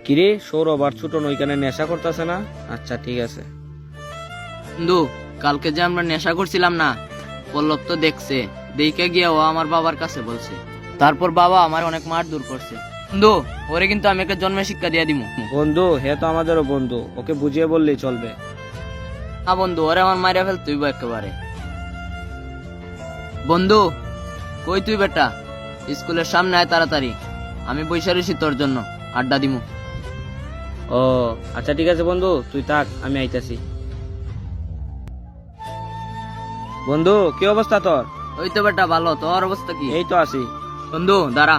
কিরে সৌরভ আর ছোট ওইখানে নেশা করতেছে না? আচ্ছা ঠিক আছে। বন্ধু, কালকে যে আমরা নেশা করছিলাম না, পল্লব তো দেখছে, দেখে গিয়ে ও আমার বাবার কাছে বলছে। তারপর বাবা আমার অনেক মার দূর করছে। বন্ধু, ওরে কিন্তু আমি একটা জন্মের শিক্ষা দিয়ে দিমু। বন্ধু হে তো আমাদেরও বন্ধু, ওকে বুঝিয়ে বললেই চলবে। হ্যাঁ বন্ধু, ওরে আমার মাইরা ফেলতেইব একেবারে। বন্ধু, কই তুই বেটা? স্কুলের সামনে আয় তাড়াতাড়ি, আমি বইসা রইছি তোর জন্য, আড্ডা দিমু। ও আচ্ছা ঠিক আছে বন্ধু, তুই থাক, আমি আইতাছি। বন্ধু কি অবস্থা তোর? ওই তো বেটা ভালো, তোর অবস্থা কি? এই তো আছি। বন্ধু দাঁড়া,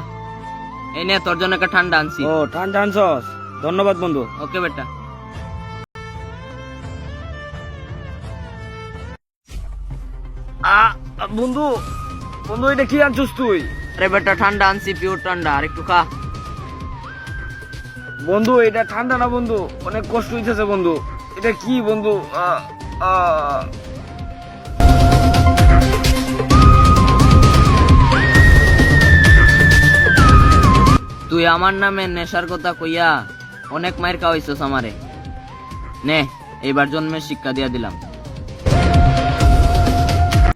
এই নে তোর জন্য একটা ঠান্ডা আনছি। ও ঠান্ডা আনছস, ধন্যবাদ বন্ধু। ওকে বেটা। বন্ধু বন্ধু এটা কি আনছস তুই? আরে বেটা ঠান্ডা আনছি, পিওর ঠান্ডা, আর একটু খা। বন্ধু এটা ঠান্ডা না বন্ধু, অনেক কষ্ট হইতেছে বন্ধু। এটা কি বন্ধু? তুই আমার নামে নেশার কথা কইয়া অনেক মায়ের খাওয়াইছস আমারে। নে, এইবার জন্মের শিক্ষা দিয়া দিলাম।